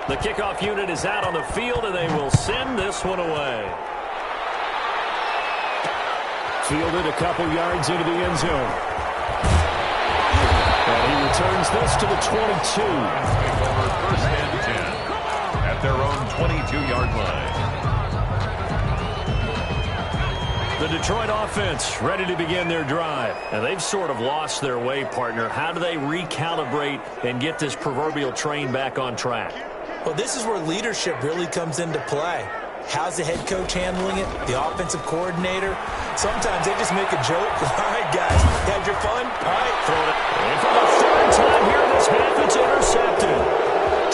The kickoff unit is out on the field, and they will send this one away. Fielded a couple yards into the end zone. And he returns this to the 22. Over first and 10 at their own 22-yard line. The Detroit offense ready to begin their drive. And they've sort of lost their way, partner. How do they recalibrate and get this proverbial train back on track? Well, this is where leadership really comes into play. How's the head coach handling it? The offensive coordinator? Sometimes they just make a joke. All right, guys, had your fun? All right, throw it. And for the third time here in this half, it's intercepted.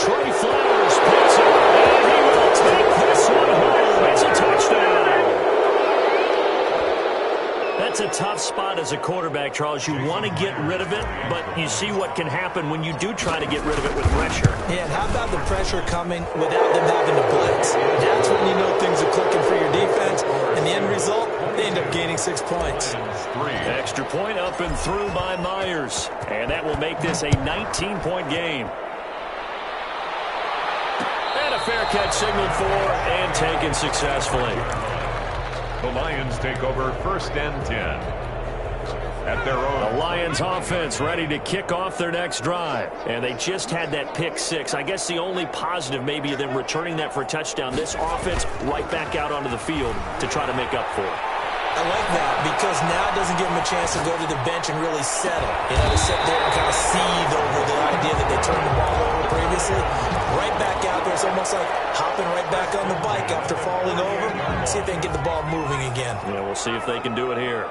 Trey Flowers picks it, and he will take this one home. It's a touchdown. That's a tough spot as a quarterback, Charles. You want to get rid of it, but you see what can happen when you do try to get rid of it with pressure. Yeah, and how about the pressure coming without them having to blitz? That's when you know things are clicking for your defense, and the end result, they end up gaining 6 points. Extra point up and through by Myers, and that will make this a 19-point game. And a fair catch signaled for and taken successfully. The Lions take over first and 10 at their own. The Lions offense ready to kick off their next drive. And they just had that pick six. I guess the only positive maybe of them returning that for a touchdown. This offense right back out onto the field to try to make up for it. I like that because now it doesn't give them a chance to go to the bench and really settle. You know, to sit there and kind of seethe over the idea that they turned the ball over previously. Right back out there. It's almost like hopping right back on the bike after falling over. See if they can get the ball moving again. Yeah, we'll see if they can do it here.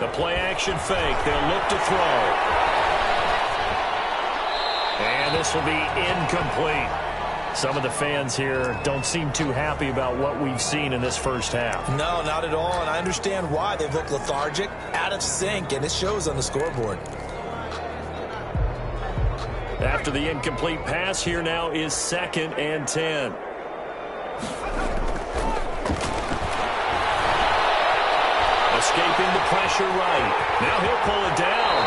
The play action fake. They'll look to throw. And this will be incomplete. Some of the fans here don't seem too happy about what we've seen in this first half. No, not at all, and I understand why. They've looked lethargic, out of sync, and it shows on the scoreboard. After the incomplete pass, here now is 2nd and 10. Escaping the pressure right. Now he'll pull it down.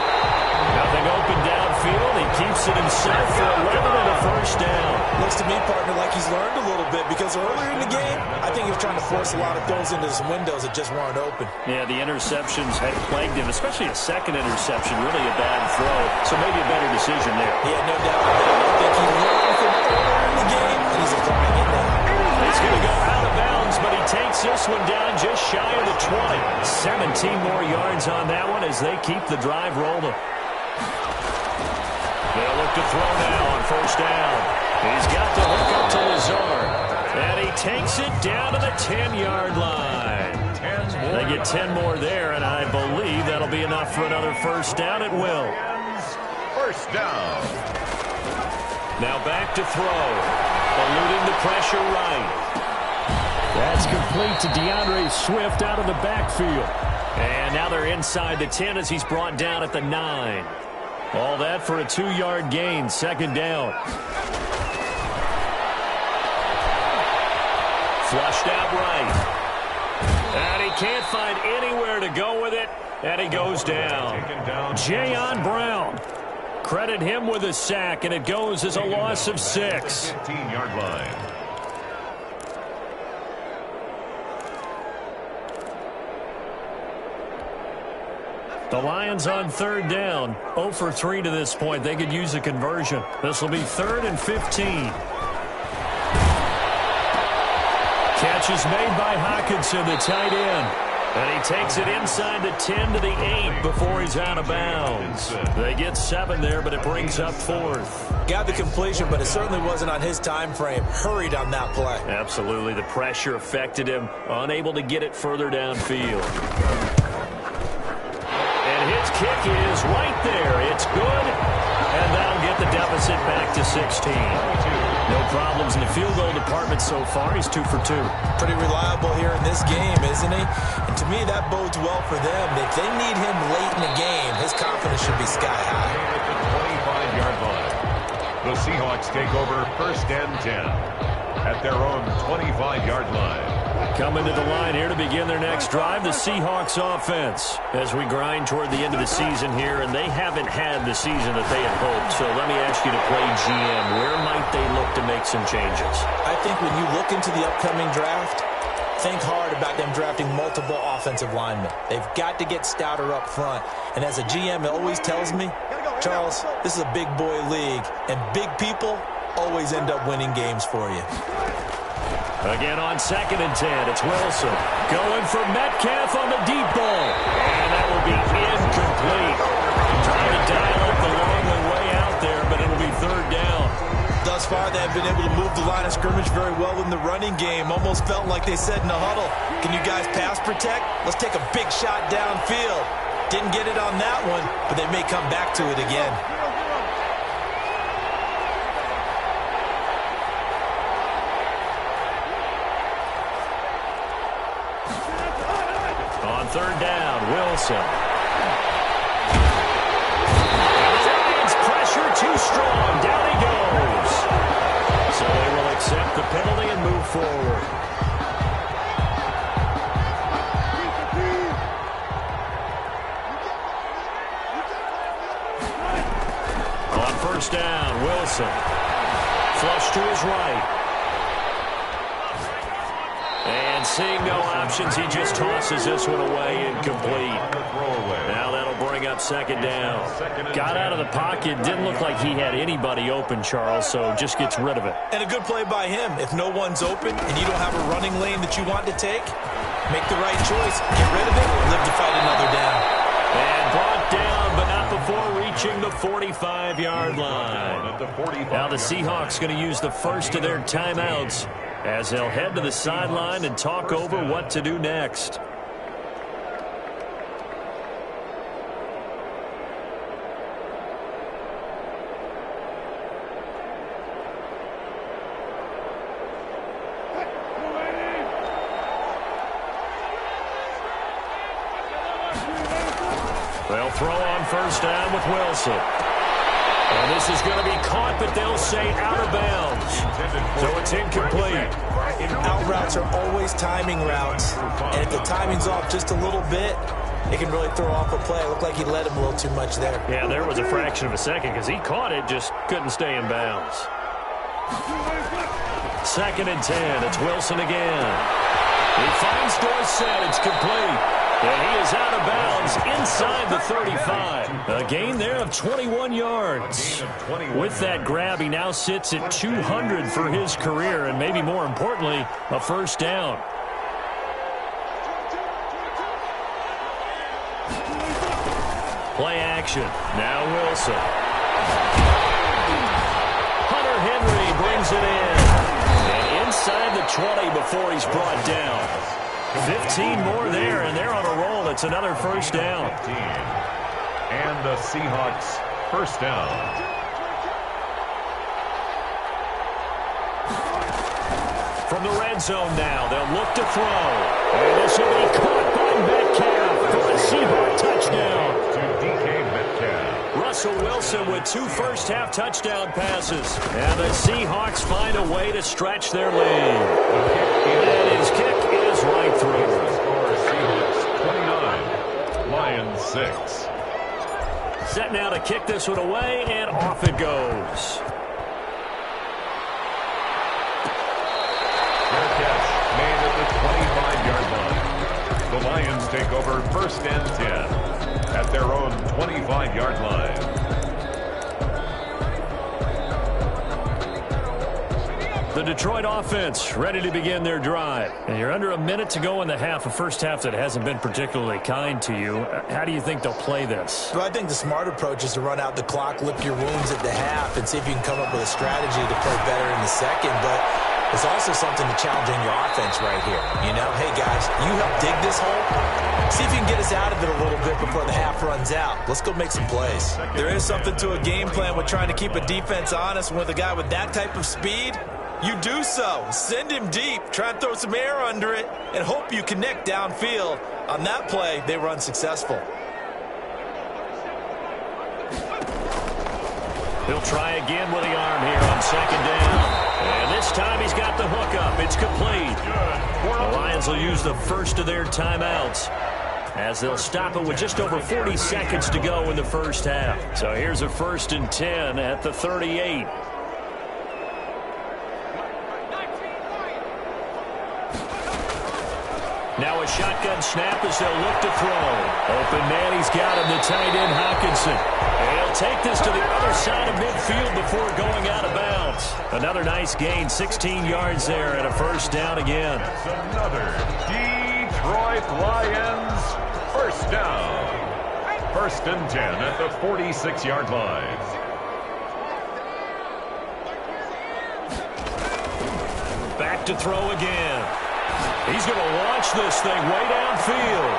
Nothing open downfield. He keeps it himself for 11 and a first down. Looks to me, partner, like he's learned a little bit because earlier in the game, I think he was trying to force a lot of throws into some windows that just weren't open. Yeah, the interceptions had plagued him, especially a second interception, really a bad throw. So maybe a better decision there. Yeah, no doubt. I think he learned from earlier in the game, and he's applying it now. He's going to go out of bounds, but he takes this one down just shy of the 20. 17 more yards on that one as they keep the drive rolling. They'll look to throw now on first down. He's got the hook up to Lazard. And he takes it down to the 10-yard line. They get 10 more there, and I believe that'll be enough for another first down at will. First down. Now back to throw. Eluding the pressure right. That's complete to DeAndre Swift out of the backfield. And now they're inside the 10 as he's brought down at the 9. All that for a 2-yard gain, 2nd down. Flushed out right. And he can't find anywhere to go with it, and he goes down. Jayon Brown. Credit him with a sack, and it goes as a loss of 6. 15-yard line. The Lions on 3rd down. 0 for 3 to this point. They could use a conversion. This will be 3rd and 15. Catch is made by Hockenson, the tight end. And he takes it inside the 10 to the 8 before he's out of bounds. They get 7 there, but it brings up 4th. Got the completion, but it certainly wasn't on his time frame. Hurried on that play. Absolutely. The pressure affected him. Unable to get it further downfield. His kick is right there. It's good, and that'll get the deficit back to 16. No problems in the field goal department so far. He's 2 for 2. Pretty reliable here in this game, isn't he? And to me, that bodes well for them. If they need him late in the game, his confidence should be sky high. At the 25-yard line. The Seahawks take over first and 10 at their own 25-yard line. Coming to the line here to begin their next drive, the Seahawks offense. As we grind toward the end of the season here, and they haven't had the season that they had hoped. So let me ask you to play GM. Where might they look to make some changes? I think when you look into the upcoming draft, think hard about them drafting multiple offensive linemen. They've got to get stouter up front. And as a GM, it always tells me, Charles, this is a big boy league, and big people always end up winning games for you. Again on 2nd and 10, it's Wilson going for Metcalf on the deep ball. And that will be incomplete. Trying to dial up the long way out there, but it'll be 3rd down. Thus far, they have been able to move the line of scrimmage very well in the running game. Almost felt like they said in the huddle, can you guys pass protect? Let's take a big shot downfield. Didn't get it on that one, but they may come back to it again. On 3rd down, Wilson. And the Giants pressure too strong. Down he goes. So they will accept the penalty and move forward. On 1st down, Wilson. Flush to his right. And seeing no options, he just tosses this one away, incomplete. Now that'll bring up 2nd down. Got out of the pocket, didn't look like he had anybody open, Charles, so just gets rid of it. And a good play by him. If no one's open and you don't have a running lane that you want to take, make the right choice, get rid of it, live to fight another down. And brought down, but not before reaching the 45-yard line. Now the Seahawks going to use the first of their timeouts as they'll head to the sideline and talk over what to do next. They'll throw on 1st down with Wilson. And this is going to be caught, but they'll say out of bounds. So it's incomplete. Out routes are always timing routes. And if the timing's off just a little bit, it can really throw off a play. It looked like he led him a little too much there. Yeah, there was a fraction of a second because he caught it, just couldn't stay in bounds. 2nd and 10, it's Wilson again. He finds Dorsett, it's complete. And he is out of bounds inside the 35. A gain there of 21 yards. With that grab, he now sits at 200 for his career, and maybe more importantly, a 1st down. Play action. Now Wilson. Hunter Henry brings it in. And inside the 20 before he's brought down. 15 more there, and they're on a roll. It's another 1st down. And the Seahawks 1st down. From the red zone now, they'll look to throw. And this will be caught by Metcalf for a Seahawk touchdown. To DK Metcalf. Russell Wilson with 2 first-half touchdown passes. And the Seahawks find a way to stretch their lead. And his kick is right through. Seahawks 29, Lions 6. Set now to kick this one away, and off it goes. Their catch made at the 25-yard line. The Lions take over 1st and 10 at their own 25-yard line. The Detroit offense ready to begin their drive. And you're under a minute to go in the half, a 1st half that hasn't been particularly kind to you. How do you think they'll play this? Well, I think the smart approach is to run out the clock, lick your wounds at the half, and see if you can come up with a strategy to play better in the second. But there's also something to challenge in your offense right here. You know, hey, guys, you help dig this hole. See if you can get us out of it a little bit before the half runs out. Let's go make some plays. There is something to a game plan with trying to keep a defense honest. With a guy with that type of speed, you do so. Send him deep. Try and throw some air under it and hope you connect downfield. On that play, they were unsuccessful. He'll try again with the arm here on 2nd down. And this time he's got the hookup. It's complete. The Lions will use the first of their timeouts as they'll stop it with just over 40 seconds to go in the first half. So here's a 1st and 10 at the 38. Now a shotgun snap as they'll look to throw. Open man, he's got him, the tight end Hockenson. And he'll take this to the other side of midfield before going out of bounds. Another nice gain, 16 yards there and a 1st down again. That's another Detroit Lions 1st down. 1st and 10 at the 46-yard line. Back to throw again. He's going to launch this thing way downfield.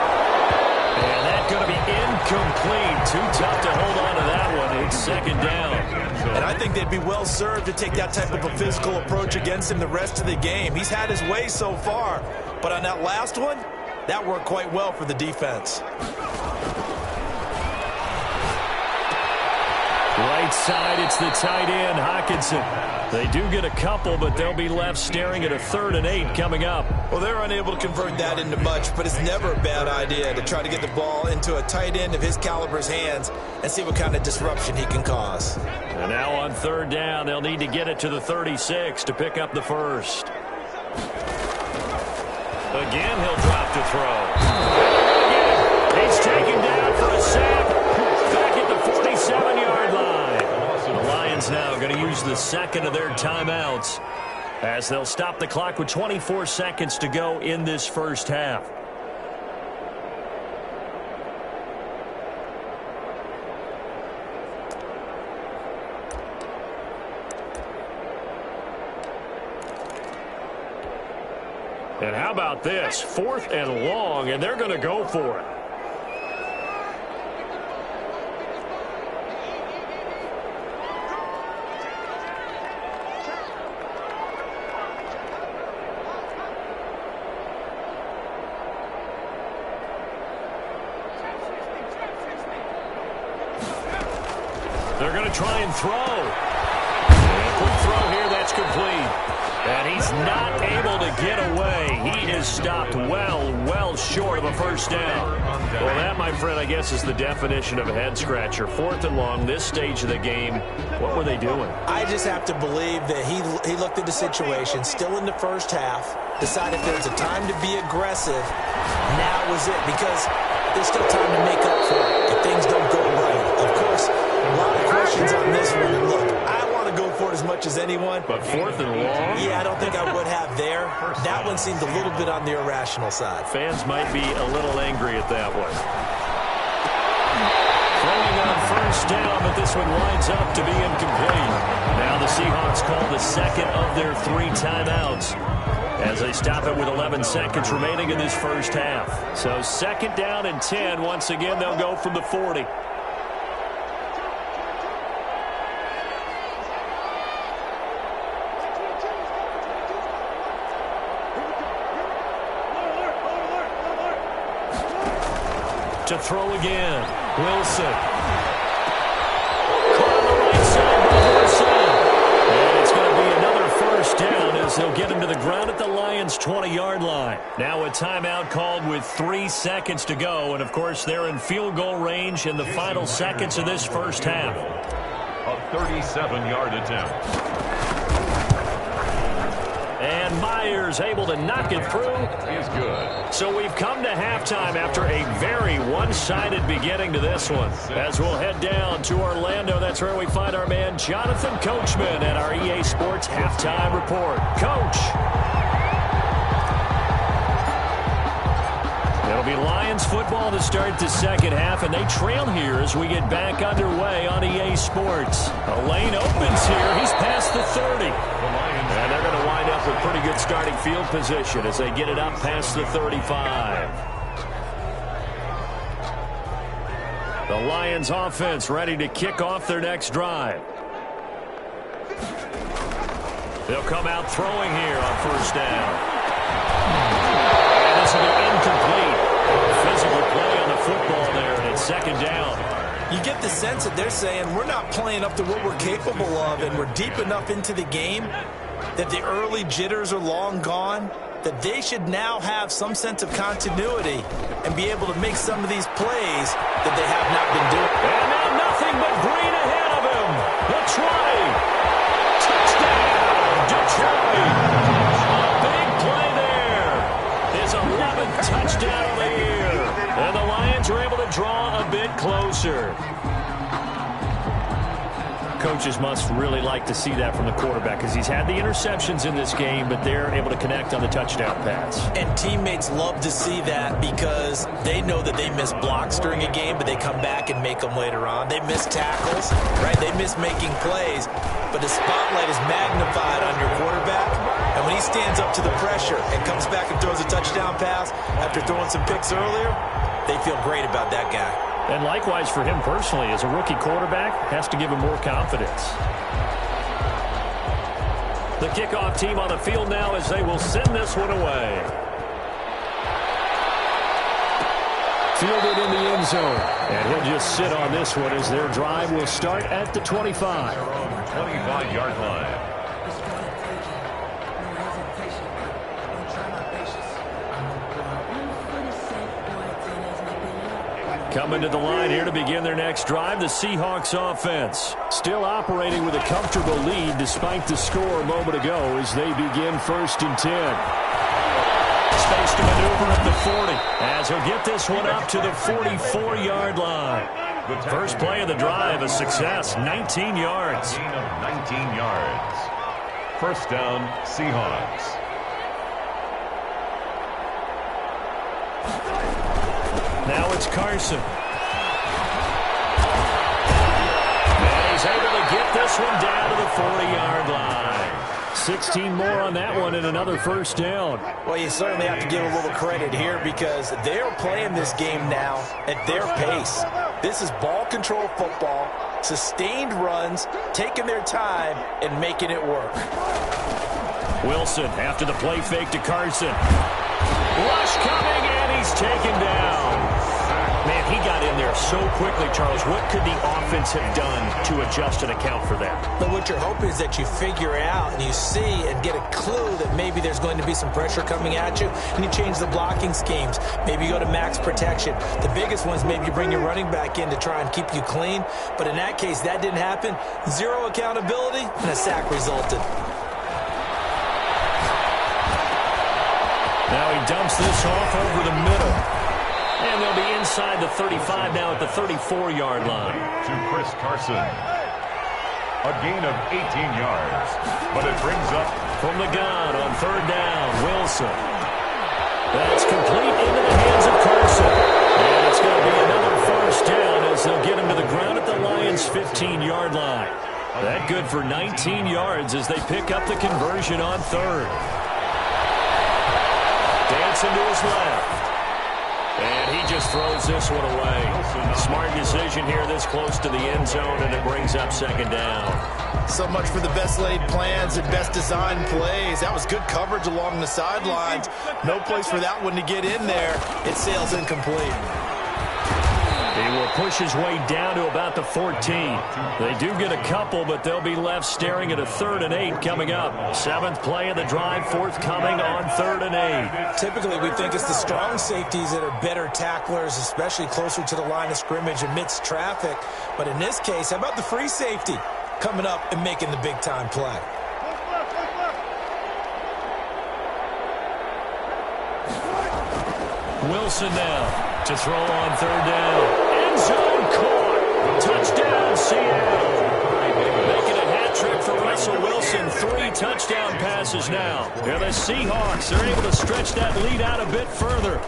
And that's going to be incomplete. Too tough to hold on to that one. It's 2nd down. And I think they'd be well served to take that type of a physical approach against him the rest of the game. He's had his way so far. But on that last one, that worked quite well for the defense. Right side, it's the tight end, Hockenson. They do get a couple, but they'll be left staring at a 3rd and 8 coming up. Well, they're unable to convert that into much, but it's never a bad idea to try to get the ball into a tight end of his caliber's hands and see what kind of disruption he can cause. And now on 3rd down, they'll need to get it to the 36 to pick up the 1st. Again, he'll drop to throw. He's taken down for a sack. Back at the 47-yard line. The Lions now going to use the 2nd of their timeouts as they'll stop the clock with 24 seconds to go in this first half. And how about this? 4th and long, and they're going to go for it. They're going to try and throw. And quick throw here, that's complete. And he's not able to get away. He is stopped well short of a 1st down. Well, that, my friend, I guess is the definition of a head-scratcher. 4th and long, this stage of the game. What were they doing? I just have to believe that he looked at the situation, still in the first half, decided if there's a time to be aggressive, now was it, because there's still time to make up for it if things don't go right. Of course, a lot of questions on this one. And look, I want to go for it as much as anyone. But 4th and long? Yeah, I don't think I would have there. That one seemed a little bit on the irrational side. Fans might be a little angry at that one. Throwing on 1st down, but this one winds up to be incomplete. Now the Seahawks call the 2nd of their 3 timeouts as they stop it with 11 seconds remaining in this first half. So 2nd down and 10. Once again, they'll go from the 40. To throw again. Wilson. Caught on the right side by Wilson. And it's going to be another 1st down as they'll get him to the ground at the Lions' 20-yard line. Now a timeout called with 3 seconds to go. And, of course, they're in field goal range in the final seconds of this first half. A 37-yard attempt. And Myers able to knock it through. Is good. So we've come to halftime after a very one-sided beginning to this one. As we'll head down to Orlando, that's where we find our man Jonathan Coachman at our EA Sports Halftime Report. Coach. It'll be Lions football to start the second half, and they trail here as we get back underway on EA Sports. A lane opens here. He's past the 30. And they're going to wind up with pretty good starting field position as they get it up past the 35. The Lions offense ready to kick off their next drive. They'll come out throwing here on 1st down. And this will be incomplete. Physical play on the football there, and it's 2nd down. You get the sense that they're saying we're not playing up to what we're capable of, and we're deep enough into the game that the early jitters are long gone, that they should now have some sense of continuity and be able to make some of these plays that they have not been doing. And now nothing but green ahead of him. The try. Touchdown, Detroit. A big play there. His 11th touchdown of the year. And the Lions are able to draw a bit closer. Coaches must really like to see that from the quarterback because he's had the interceptions in this game, but they're able to connect on the touchdown pass. And teammates love to see that because they know that they miss blocks during a game, but they come back and make them later on. They miss tackles, right? They miss making plays, but the spotlight is magnified on your quarterback. And when he stands up to the pressure and comes back and throws a touchdown pass after throwing some picks earlier, they feel great about that guy. And likewise for him personally, as a rookie quarterback, has to give him more confidence. The kickoff team on the field now as they will send this one away. Fielded in the end zone. And he'll just sit on this one as their drive will start at the 25. 25-yard line. Coming to the line here to begin their next drive, the Seahawks offense. Still operating with a comfortable lead despite the score a moment ago as they begin 1st and 10. Space to maneuver at the 40 as he'll get this one up to the 44-yard line. First play of the drive, a success, 19 yards. Gain of 19 yards. First down, Seahawks. Now it's Carson. And he's able to get this one down to the 40-yard line. 16 more on that one and another first down. Well, you certainly have to give a little credit here because they're playing this game now at their pace. This is ball control football, sustained runs, taking their time, and making it work. Wilson after the play fake to Carson. Rush coming, and he's taken down. Man, he got in there so quickly, Charles. What could the offense have done to adjust and account for that? But what you're hoping is that you figure out and you see and get a clue that maybe there's going to be some pressure coming at you, and you change the blocking schemes. Maybe you go to max protection. The biggest ones, maybe you bring your running back in to try and keep you clean. But in that case, that didn't happen. Zero accountability, and a sack resulted. Now he dumps this off over the middle. And they'll be inside the 35 now at the 34-yard line. To Chris Carson. A gain of 18 yards. But it brings up from the gun on 3rd down, Wilson. That's complete into the hands of Carson. And it's going to be another first down as they'll get him to the ground at the Lions' 15-yard line. That good for 19 yards as they pick up the conversion on 3rd. Dancing to his left. And he just throws this one away. Smart decision here this close to the end zone, and it brings up 2nd down. So much for the best laid plans and best designed plays. That was good coverage along the sidelines. No place for that one to get in there. It sails incomplete. He will push his way down to about the 14. They do get a couple, but they'll be left staring at a 3rd and 8 coming up. 7th play of the drive forthcoming on 3rd and 8. Typically, we think it's the strong safeties that are better tacklers, especially closer to the line of scrimmage amidst traffic. But in this case, how about the free safety coming up and making the big-time play? Wilson now to throw on 3rd down. End zone caught. Touchdown, Seattle. Making a hat trick for Russell Wilson. 3 touchdown passes now. And the Seahawks are able to stretch that lead out a bit further.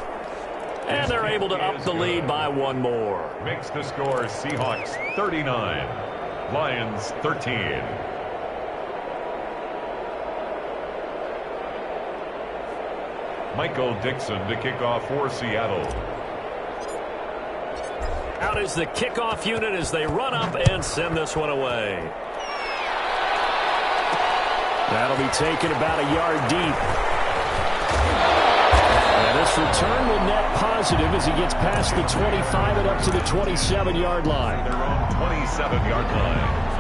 And they're able to up the lead by 1 more. Makes the score Seahawks 39, Lions 13. Michael Dixon to kick off for Seattle. Out is the kickoff unit as they run up and send this one away. That'll be taken about a yard deep. And this return will net positive as he gets past the 25 and up to the 27-yard line. Their own 27-yard line.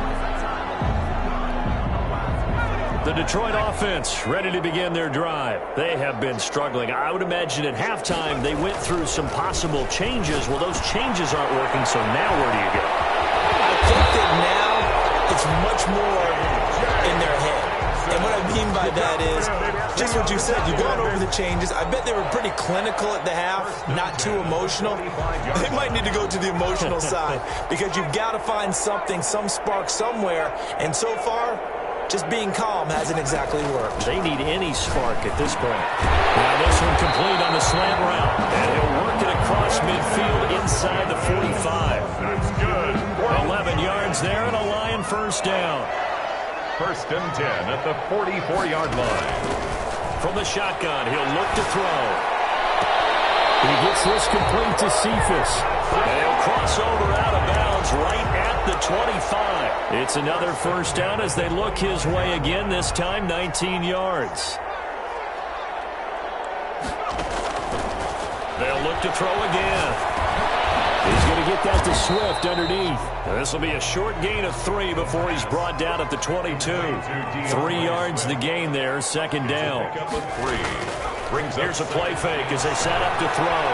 The Detroit offense ready to begin their drive. They have been struggling. I would imagine at halftime they went through some possible changes. Well, those changes aren't working, so now where do you go? I think that now it's much more in their head. And what I mean by that is just what you said. You've gone over the changes. I bet they were pretty clinical at the half, not too emotional. They might need to go to the emotional side because you've got to find something, some spark somewhere. And so far, just being calm hasn't exactly worked. They need any spark at this point. Now this one complete on the slant route. And he'll work it across midfield inside the 45. That's good. 11 yards there and a Lion first down. 1st and 10 at the 44-yard line. From the shotgun, he'll look to throw. He gets this complete to Cephas. And he'll cross over out of bounds right at the 25. It's another first down as they look his way again, this time 19 yards. They'll look to throw again. He's going to get that to Swift underneath. This will be a short gain of 3 before he's brought down at the 22. 3 yards the gain there, second down. Here's a play fake as they set up to throw.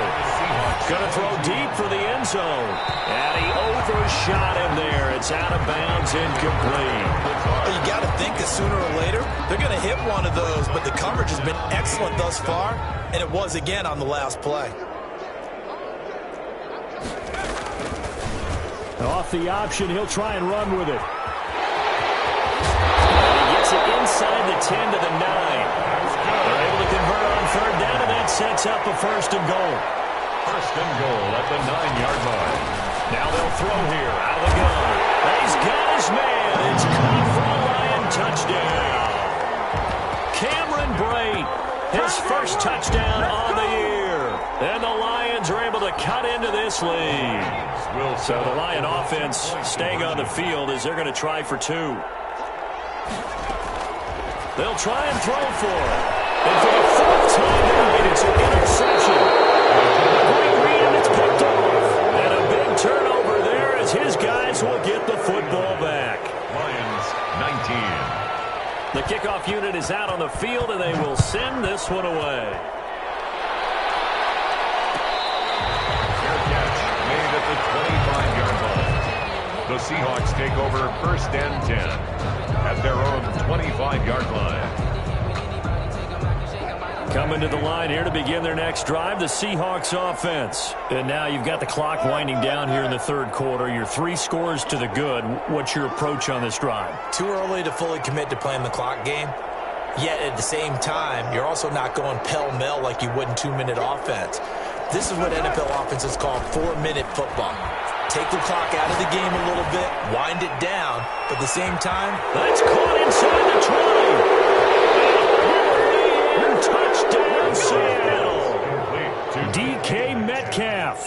Going to throw deep for the end zone. And he overshot him there. It's out of bounds, incomplete. Well, you got to think that sooner or later they're going to hit one of those, but the coverage has been excellent thus far, and it was again on the last play. Off the option, he'll try and run with it. And he gets it inside the 10 to the 9. They're able to convert on third down, and that sets up a 1st and goal. 1st and goal at the 9-yard line. Now they'll throw here out of the gun. He's got his man. It's caught for a Lion touchdown. Cameron Brate, his first touchdown on the year. And the Lions are able to cut into this lead. So the Lion offense staying on the field as they're going to try for 2. They'll try and throw for it. And for the 4th time tonight, it's an interception. A great read, and it's picked off. And a big turnover there as his guys will get the football back. Lions 19. The kickoff unit is out on the field, and they will send this one away. The 25-yard line. The Seahawks take over 1st and 10 at their own 25-yard line. Coming to the line here to begin their next drive, the Seahawks offense. And now you've got the clock winding down here in the 3rd quarter. You're 3 scores to the good. What's your approach on this drive? Too early to fully commit to playing the clock game. Yet at the same time, you're also not going pell-mell like you would in 2-minute offense. This is what NFL offenses call 4-minute football. Take the clock out of the game a little bit, wind it down, but at the same time, that's caught inside the 20. Touchdown, Seattle. DK Metcalf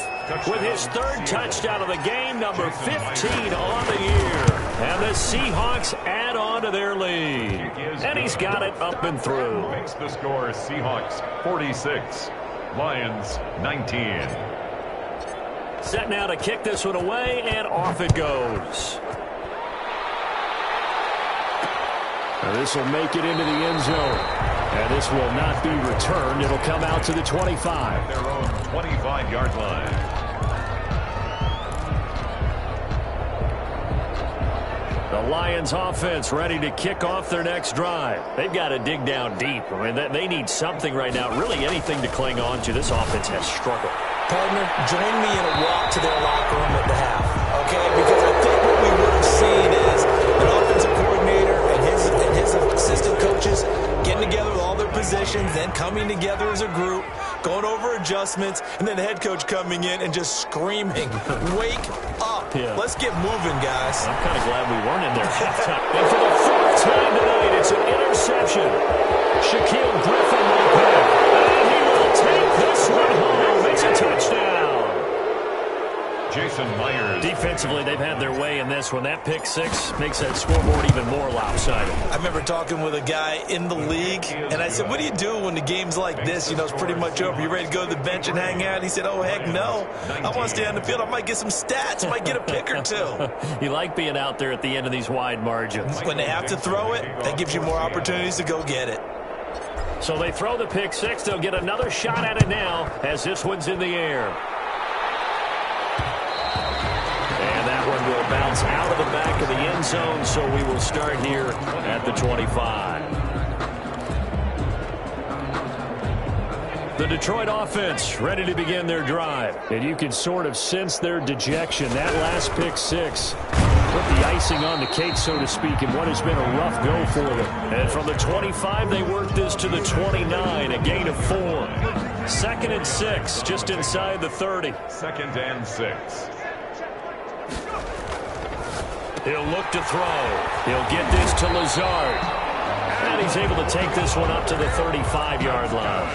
with his 3rd touchdown of the game, number 15 on the year. And the Seahawks add on to their lead. And he's got it up and through. Makes the score Seahawks 46. Lions 19. Set now to kick this one away, and off it goes. Now this will make it into the end zone. And this will not be returned. It'll come out to the 25. Their own 25-yard line. The Lions offense ready to kick off their next drive. They've got to dig down deep. I mean, they need something right now, really anything to cling on to. This offense has struggled. Partner, join me in a walk to their locker room at the half, okay? Because I think what we would have seen is an offensive coordinator and his assistant coaches getting together with all their positions, then coming together as a group, going over adjustments, and then the head coach coming in and just screaming, wake up. Yeah. Let's get moving, guys. I'm kind of glad we weren't in there halftime. And for the 4th time tonight, it's an interception. Shaquille Griffin will pick. And he will take this one home. It's a touchdown. Jason Myers. Offensively, they've had their way in this one. That pick six makes that scoreboard even more lopsided. I remember talking with a guy in the league, and I said, what do you do when the game's like this? You know, it's pretty much over. You ready to go to the bench and hang out? He said, oh, heck no. I want to stay on the field. I might get some stats. I might get a pick or two. You like being out there at the end of these wide margins. When they have to throw it, that gives you more opportunities to go get it. So they throw the pick six. They'll get another shot at it now as this one's in the air. And that one will bounce out of the back of the end zone, so we will start here at the 25. The Detroit offense ready to begin their drive. And you can sort of sense their dejection. That last pick six put the icing on the cake, so to speak, in what has been a rough go for them. And from the 25, they work this to the 29, a gain of 4. 2nd and 6, just inside the 30. 2nd and 6. He'll look to throw. He'll get this to Lazard. And he's able to take this one up to the 35-yard line.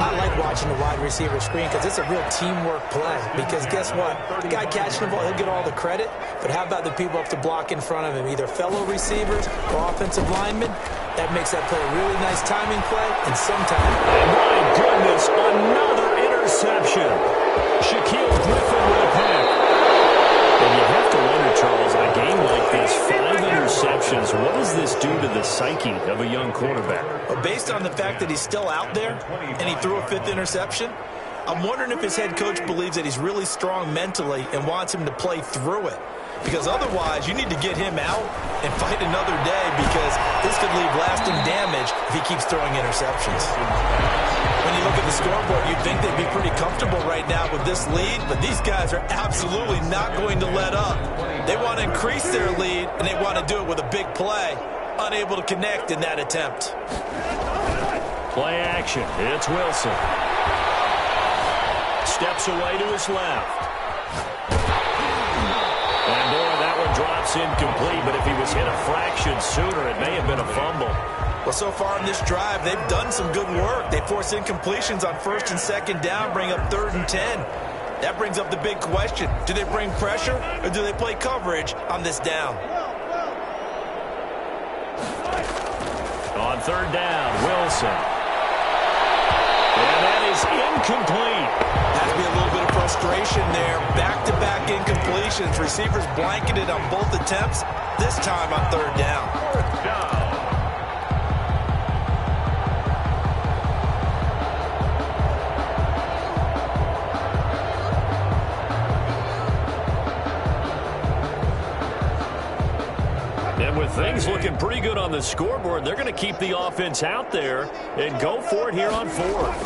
I like watching the wide receiver screen because it's a real teamwork play. Because guess what? The guy catching the ball, he'll get all the credit. But how about the people up to block in front of him, either fellow receivers or offensive linemen? That makes that play a really nice timing play. And sometimes... My goodness, another interception. Shaquille Griffin with a pick. And you have to wonder, Charles, in a game like this, 5 interceptions, what does this do to the psyche of a young quarterback? Well, based on the fact that he's still out there and he threw a 5th interception, I'm wondering if his head coach believes that he's really strong mentally and wants him to play through it. Because otherwise, you need to get him out and fight another day because this could leave lasting damage if he keeps throwing interceptions. When you look at the scoreboard, you'd think they'd be pretty comfortable right now with this lead, but these guys are absolutely not going to let up. They want to increase their lead, and they want to do it with a big play. Unable to connect in that attempt. Play action. It's Wilson. Steps away to his left. And boy, that one drops incomplete, but if he was hit a fraction sooner, it may have been a fumble. Well, so far in this drive, they've done some good work. They force incompletions on 1st and 2nd down, bring up 3rd and 10. That brings up the big question. Do they bring pressure or do they play coverage on this down? On 3rd down, Wilson. And that is incomplete. Has to be a little bit of frustration there. Back-to-back incompletions. Receivers blanketed on both attempts, this time on 3rd down. And with things looking pretty good on the scoreboard, they're going to keep the offense out there and go for it here on 4th.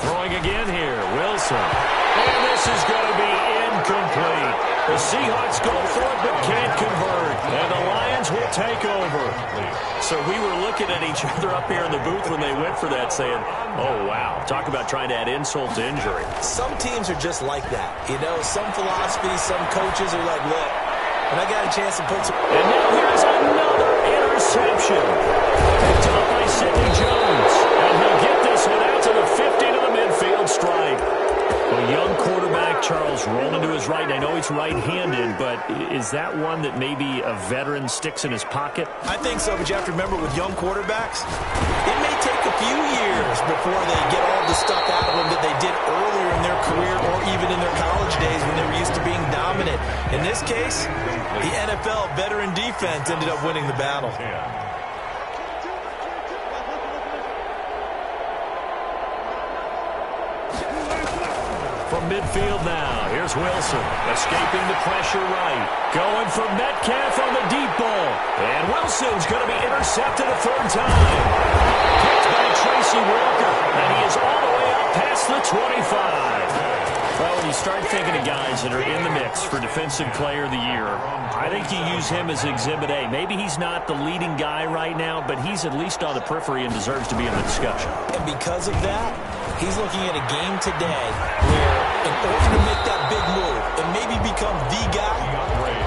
Throwing again here, Wilson. And this is going to be incomplete. The Seahawks go for it but can't convert. And the Lions will take over. So we were looking at each other up here in the booth when they went for that saying, oh, wow. Talk about trying to add insult to injury. Some teams are just like that. You know, some philosophies, some coaches are like, look, when I got a chance to put some... And now here's another interception. Picked up by Sidney Jones. And he'll get this one out to the 50 to the midfield stripe. A young quarterback, Charles, rolling to his right. I know he's right-handed, but is that one that maybe a veteran sticks in his pocket? I think so, but you have to remember with young quarterbacks, it may take a few years before they get all the stuff out of them that they did earlier in their career or even in their college days when they were used to being dominant. In this case, the NFL veteran defense ended up winning the battle. From midfield now, here's Wilson, escaping the pressure right. Going for Metcalf on the deep ball. And Wilson's going to be intercepted a 3rd time. Picked by Tracy Walker, and he is all the way up past the 25. Well, when you start thinking of guys that are in the mix for Defensive Player of the Year, I think you use him as Exhibit A. Maybe he's not the leading guy right now, but he's at least on the periphery and deserves to be in the discussion. And because of that, he's looking at a game today where in order to make that big move and maybe become the guy,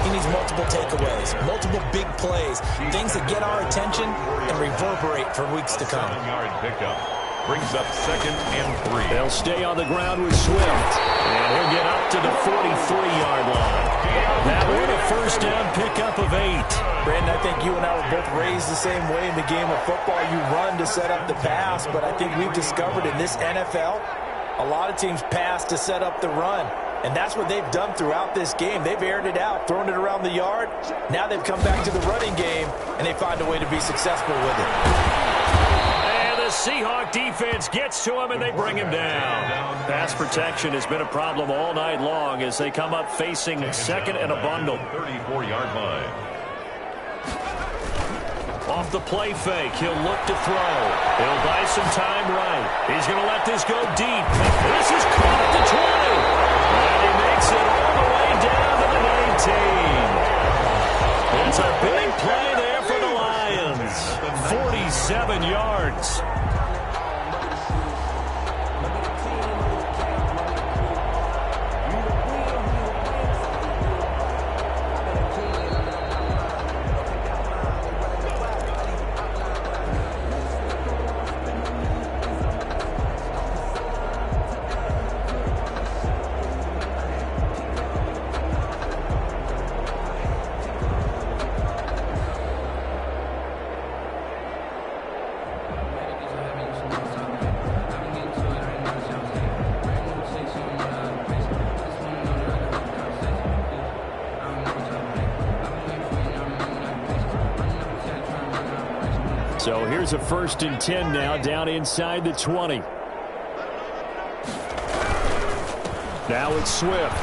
he needs multiple takeaways, multiple big plays, things that get our attention and reverberate for weeks to come. 7-yard pickup brings up 2nd and 3. They'll stay on the ground with Swift. And he'll get up to the 43-yard line. That one a first down pickup of 8. Brandon, I think you and I were both raised the same way in the game of football. You run to set up the pass, but I think we've discovered in this NFL, a lot of teams pass to set up the run. And that's what they've done throughout this game. They've aired it out, thrown it around the yard. Now they've come back to the running game, and they find a way to be successful with it. And the Seahawk defense gets to him, and they bring him down. Pass protection has been a problem all night long as they come up facing second and a bundle. 34-yard line. Off the play fake, he'll look to throw. He'll buy some time right. He's going to let this go deep. This is caught at the 20. And he makes it all the way down to the 19. It's a big play there for the Lions. 47 yards. So here's a 1st and 10 now, down inside the 20. Now it's Swift.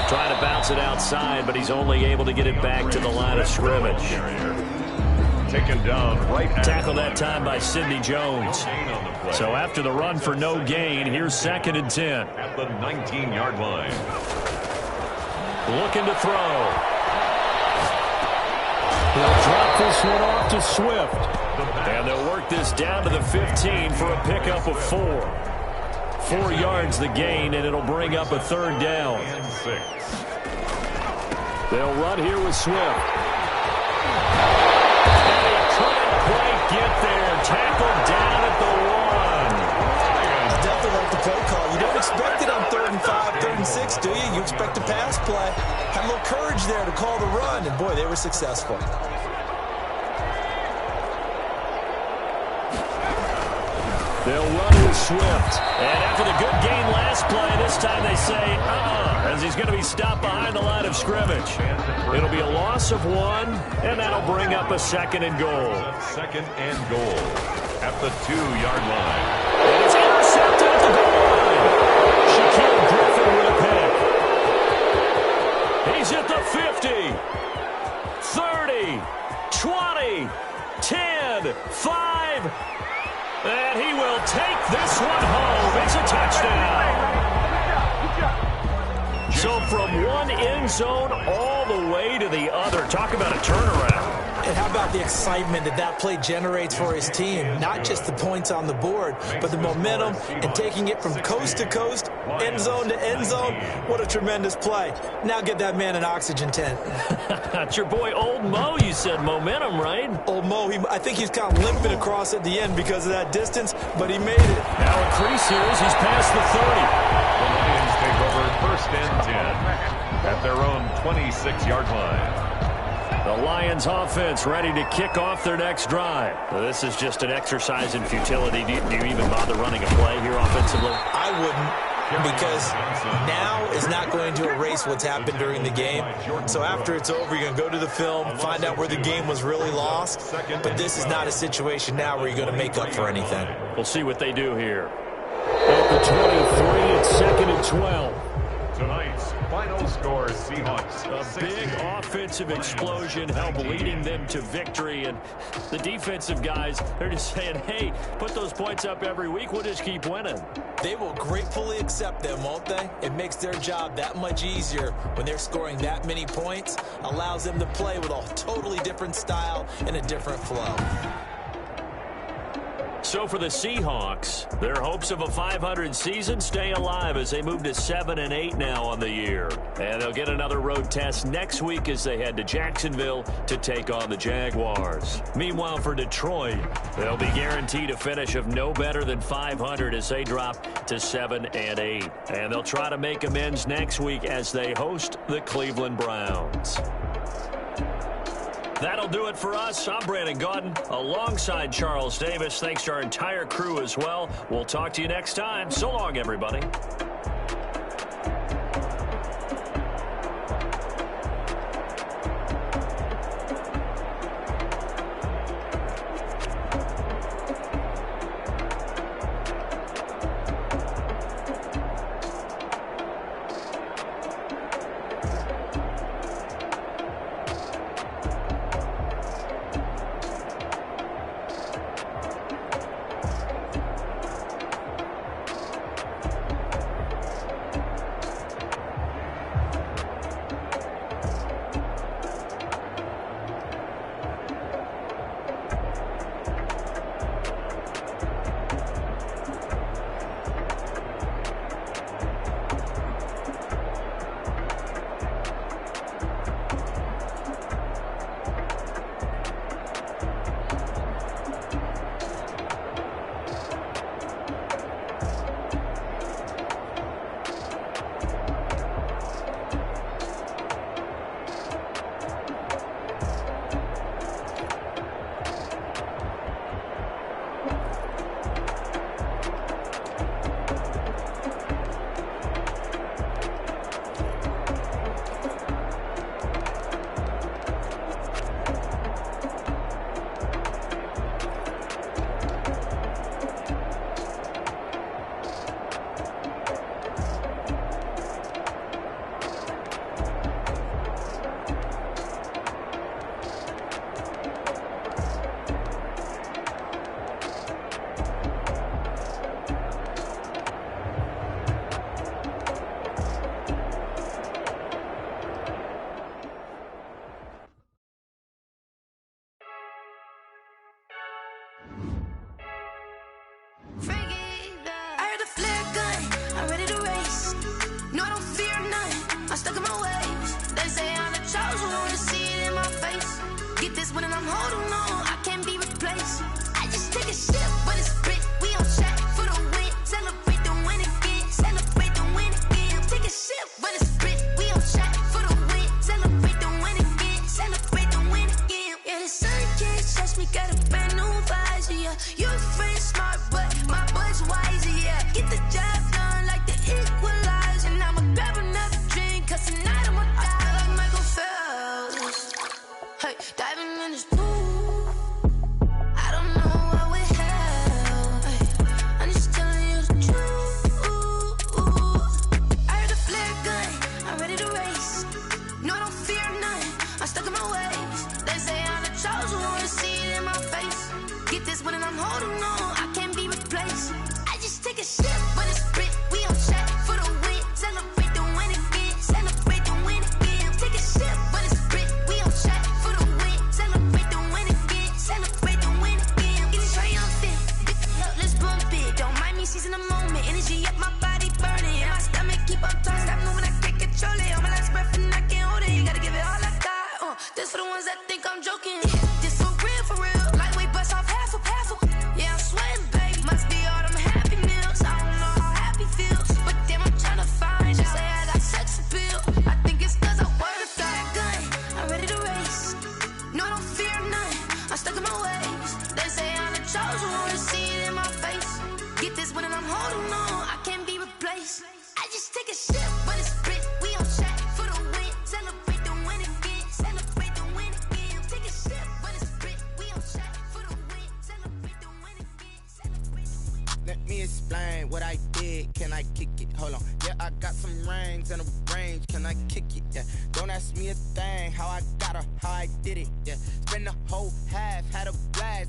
Trying to bounce it outside, but he's only able to get it back to the line of scrimmage. Taken down right at Tackled that time by Sidney Jones. So after the run for no gain, here's 2nd and 10. At the 19-yard line. Looking to throw. He'll drop this one off to Swift. And they'll work this down to the 15 for a pickup of 4. 4 yards the gain, and it'll bring up a 3rd down. And 6. They'll run here with Swift. And he couldn't quite get there. Tackled down at the 1. It's definitely like the play call. You don't expect it on 3rd and 5, 3rd and 6, do you? You expect a pass play. Had a little courage there to call the run, and boy, they were successful. They'll run with Swift. And after the good gain last play, this time they say, as he's going to be stopped behind the line of scrimmage. It'll be a loss of 1, and that'll bring up a 2nd and goal. 2nd and goal at the 2-yard line. And it's intercepted at the goal line. Shaquille Griffin with a pick. He's at the 50, 30, 20, 10, 5, and he will take this one home. It's a touchdown. So from one end zone all the way to the other. Talk about a turnaround. And how about the excitement that that play generates for his team? Not just the points on the board, but the momentum and taking it from coast to coast, end zone to end zone. What a tremendous play. Now get that man an oxygen tent. That's your boy Old Mo. You said momentum, right? Old Mo, I think he's kind of limping across at the end because of that distance, but he made it. Now a crease here as he's past the 30. The Lions take over 1st and 10 at their own 26-yard line. The Lions offense ready to kick off their next drive. Well, this is just an exercise in futility. Do you even bother running a play here offensively? I wouldn't, because now is not going to erase what's happened during the game. So after it's over, you're going to go to the film, find out where the game was really lost. But this is not a situation now where you're going to make up for anything. We'll see what they do here. At the 23, it's 2nd and 12. Tonight's final score, Seahawks. A big offensive explosion helped leading them to victory. And the defensive guys, they're just saying, hey, put those points up every week. We'll just keep winning. They will gratefully accept them, won't they? It makes their job that much easier when they're scoring that many points. Allows them to play with a totally different style and a different flow. So so for the Seahawks, their hopes of a 500 season stay alive as they move to 7-8 now on the year. And they'll get another road test next week as they head to Jacksonville to take on the Jaguars. Meanwhile, for Detroit, they'll be guaranteed a finish of no better than 500 as they drop to 7-8. And they'll try to make amends next week as they host the Cleveland Browns. That'll do it for us. I'm Brandon Gaudin alongside Charles Davis. Thanks to our entire crew as well. We'll talk to you next time. So long, everybody.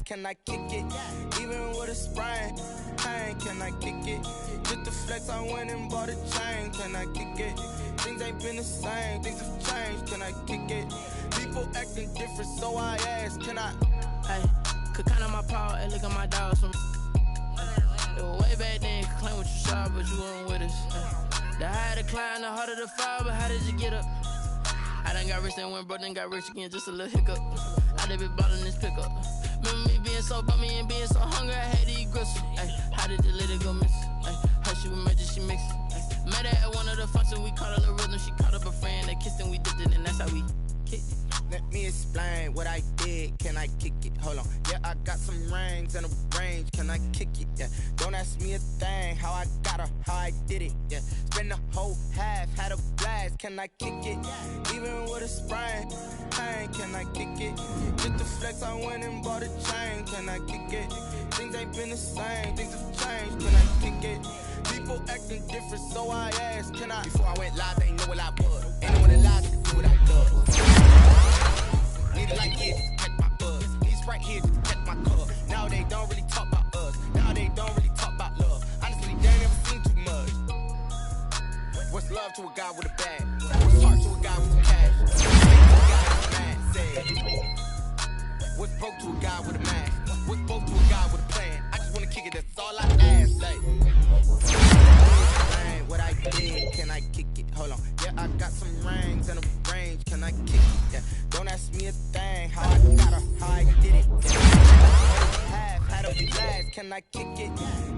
Can I kick it? Even with a sprain, pain, can I kick it? Just the flex, I went and bought a chain. Can I kick it? Things ain't been the same, things have changed. Can I kick it? People acting different, so I ask, can I? Hey, could count on my power and look at my dogs from. Way back then, you could claim what you saw, but you weren't with us. The higher the climb, the harder the fall, but how did you get up? I done got rich, then went broke, then got rich again, just a little hiccup. I done been ballin' this pickup. Remember me being so bummy and being so hungry, I had to eat gristle. How did you let it go miss? How she was magic, she mixed. Met her at one of the functions, we caught her the rhythm. She caught up a friend, they kissed and we dipped it, and that's how we kicked it. Let me explain what I did, can I kick it? Hold on, yeah, I got some rings and a range, can I kick it? Yeah, don't ask me a thing, how I got her, how I did it. Yeah, spend the whole half, had a blast, can I kick it? Even with a sprain, pain, can I kick it? Just the flex, I went and bought a chain, can I kick it? Things ain't been the same, things have changed, can I kick it? People acting different, so I asked, can I? Before I went live, they know what I was. Ain't no one alive to do what I do. Need a light here to catch my buzz. Need Sprite here to catch my cup. Now they don't really talk about us. Now they don't really talk about love. Honestly, they ain't never seen too much. What's love to a guy with a bag? What's heart to a guy with some cash? What's broke to a guy with a mask? What's broke to a guy with a plan? I just wanna kick it, that's all I ask. Like, what I did, can I kick it? Hold on, yeah, I got some rings and a range, can I kick it? Yeah, don't ask me a thing, how I got her, how I did it. Yeah. Half had a blast, can I kick it?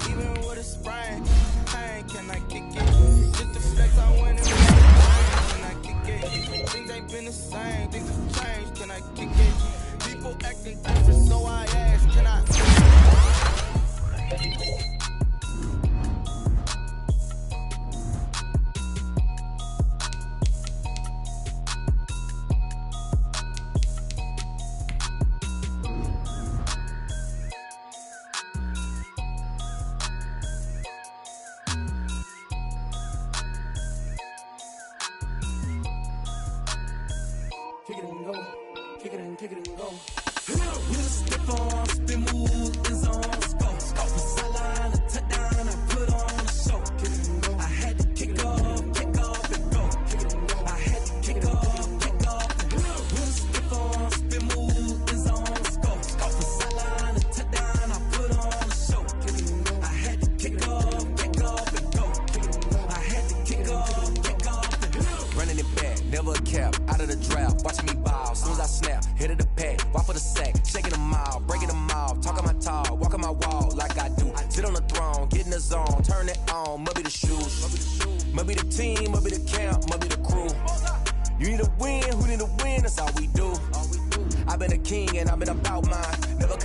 Even with a sprain, pain, can I kick it? Just the flex, I went and can I kick it? Things ain't been the same, things have changed, can I kick it? People acting different, so I asked, can I? Kick it and go, kick it and kick it and go. With a stiff on, spin move, and zone, go. Off the sideline, a touchdown, I put on a show. Kick it and go. I had to kick off and go. Kick it and go. I had to kick off and go. With a stiff on, spin move, and zone, go. Off the sideline, a touchdown, I put on a show. Kick it and go. I had to kick off and go. Kick it and go. I had to kick off and go. Running it back, never a cap, out of the draft. Watching me ball, soon as I snap, hit of the pack, walk for the sack, shaking them out, breaking them off, talking my talk, walking my wall like I do. Sit on the throne, get in the zone, turn it on, must be the shoes, must be the team, must be the camp, must be the crew. You need a win, who need a win, that's all we do. I've been a king and I've been about mine, never